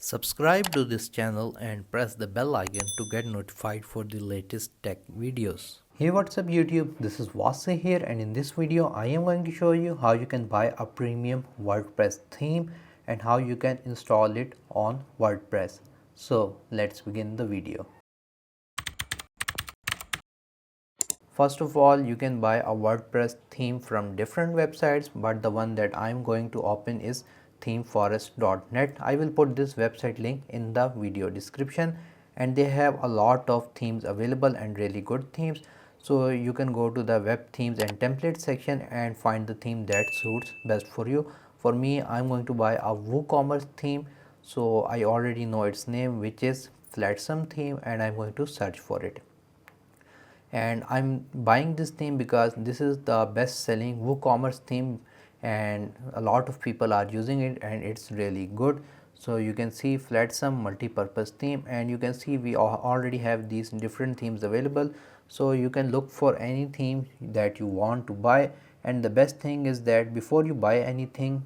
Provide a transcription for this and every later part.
Subscribe to this channel and press the bell icon to get notified for the latest tech videos. Hey, what's up YouTube? This is Wasay here, and in this video I am going to show you how you can buy a premium WordPress theme and how you can install it on WordPress. So let's begin the video. First of all, you can buy a WordPress theme from different websites, but the one that I'm going to open is themeforest.net. I will put this website link in the video description, and they have a lot of themes available and really good themes. So you can go to the web themes and templates section and find the theme that suits best for you. For me, I'm going to buy a WooCommerce theme, so I already know its name, which is Flatsome theme, and I'm going to search for it. And I'm buying this theme because this is the best selling WooCommerce theme and a lot of people are using it and it's really good. So you can see Flatsome multi-purpose theme, and you can see we already have these different themes available, so you can look for any theme that you want to buy. And the best thing is that before you buy anything,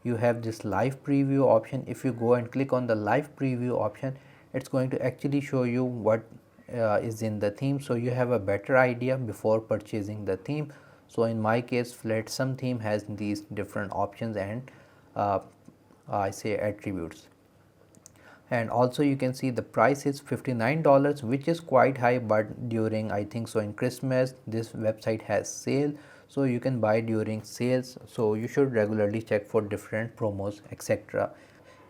you have this live preview option. If you go and click on the live preview option, it's going to actually show you what is in the theme, so you have a better idea before purchasing the theme. So in my case, Flatsome theme has these different options and I say attributes. And also you can see the price is $59, which is quite high, but during, I think so, in Christmas this website has sale, so you can buy during sales. So you should regularly check for different promos, etc.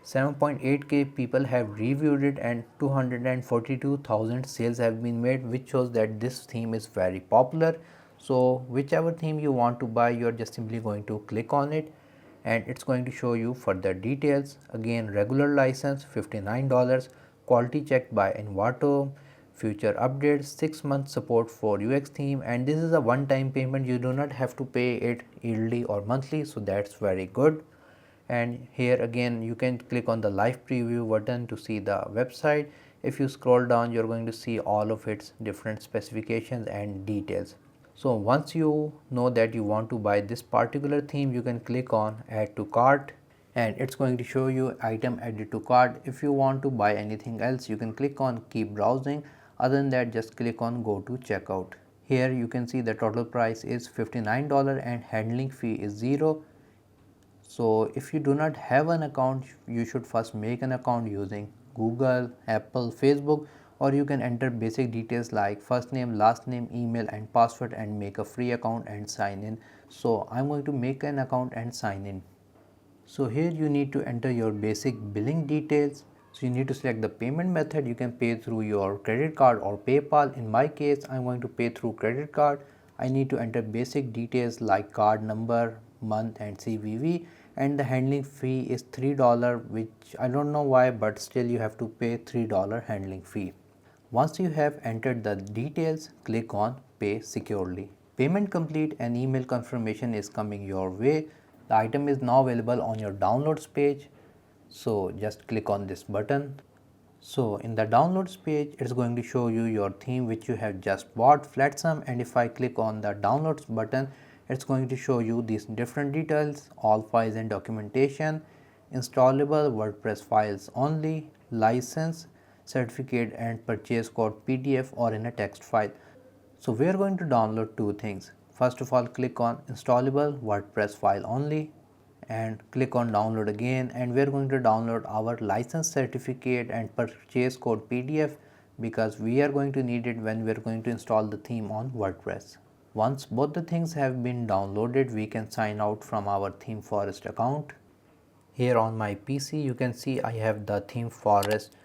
7.8k people have reviewed it and 242,000 sales have been made, which shows that this theme is very popular. So whichever theme you want to buy, you are just simply going to click on it and it's going to show you further details. Again, regular license $59, quality checked by Envato, future updates, 6 months support for UX theme, and this is a one-time payment. You do not have to pay it yearly or monthly, so that's very good. And here again you can click on the live preview button to see the website. If you scroll down, you're going to see all of its different specifications and details. So once you know that you want to buy this particular theme, you can click on add to cart and it's going to show you item added to cart. If you want to buy anything else, you can click on keep browsing. Other than that, just click on go to checkout. Here you can see the total price is $59 and handling fee is 0. So if you do not have an account, you should first make an account using Google, Apple, Facebook, or you can enter basic details like first name, last name, email and password and make a free account and sign in. So I'm going to make an account and sign in. So here you need to enter your basic billing details. So you need to select the payment method. You can pay through your credit card or PayPal. In my case, I'm going to pay through credit card. I need to enter basic details like card number, month and CVV, and the handling fee is $3, which I don't know why, but still you have to pay $3 handling fee. Once you have entered the details, click on pay securely. Payment complete and email confirmation is coming your way. The item is now available on your downloads page, so just click on this button. So in the downloads page, it's going to show you your theme which you have just bought, Flatsome, and if I click on the downloads button, it's going to show you these different details, all files and documentation, installable WordPress files only, license, certificate and purchase code PDF or in a text file. So we are going to download two things. First of all, click on installable WordPress file only and click on download again, and we are going to download our license certificate and purchase code PDF because we are going to need it when we are going to install the theme on WordPress. Once both the things have been downloaded, we can sign out from our Theme Forest account. Here on my PC, you can see I have the Theme Forest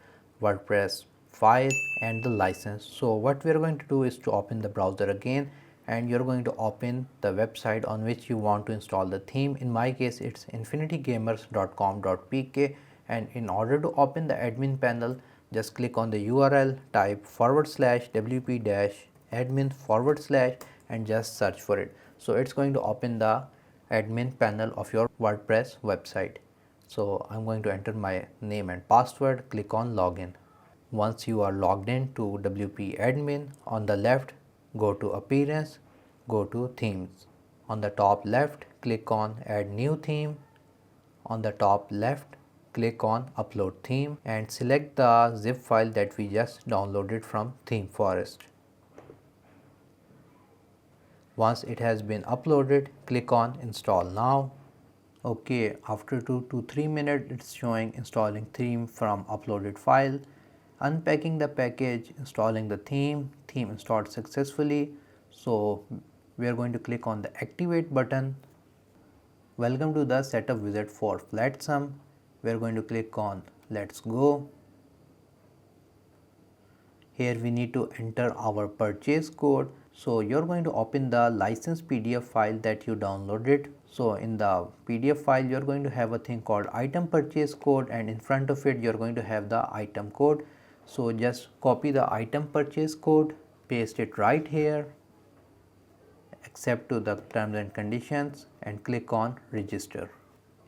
WordPress file and the license. So what we are going to do is to open the browser again, and you're going to open the website on which you want to install the theme. In my case, it's infinitygamers.com.pk, and in order to open the admin panel, just click on the URL, type /wp-admin/ and just search for it. So it's going to open the admin panel of your WordPress website. So I'm going to enter my name and password, click on login. Once you are logged in to WP admin, on the left, go to appearance, go to themes. On the top left, click on add new theme. On the top left, click on upload theme and select the zip file that we just downloaded from theme forest. Once it has been uploaded, click on install now. Okay, after 2 to 3 minutes it's showing installing theme from uploaded file. Unpacking the package, installing the theme installed successfully. So we are going to click on the activate button. Welcome to the setup wizard for Flatsum. We are going to click on let's go. Here we need to enter our purchase code. So you're going to open the license PDF file that you downloaded. So in the PDF file you're going to have a thing called item purchase code, and in front of it you're going to have the item code. So just copy the item purchase code, paste it right here, accept to the terms and conditions and click on register.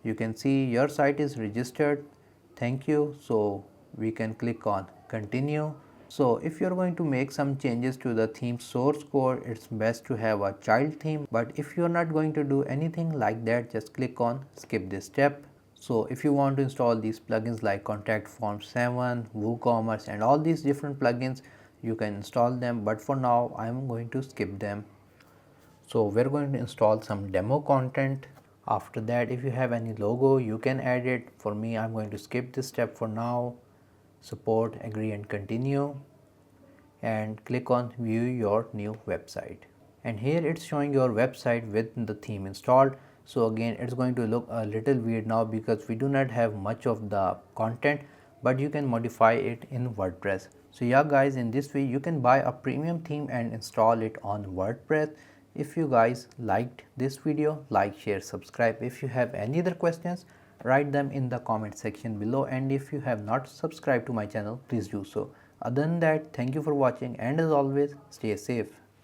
You can see your site is registered. Thank you. So we can click on continue. So if you're going to make some changes to the theme source code, it's best to have a child theme, but if you're not going to do anything like that, just click on skip this step. So if you want to install these plugins like Contact Form 7, WooCommerce and all these different plugins, you can install them, but for now I'm going to skip them. So we're going to install some demo content. After that, if you have any logo, you can add it. For me, I'm going to skip this step for now. Support, agree and continue, and click on view your new website. And here it's showing your website with the theme installed. So again, it's going to look a little weird now because we do not have much of the content, but you can modify it in WordPress. So yeah guys, in this way you can buy a premium theme and install it on WordPress. If you guys liked this video, like, share, subscribe. If you have any other questions, write them in the comment section below, and if you have not subscribed to my channel, please do so. Other than that, thank you for watching, and as always, stay safe.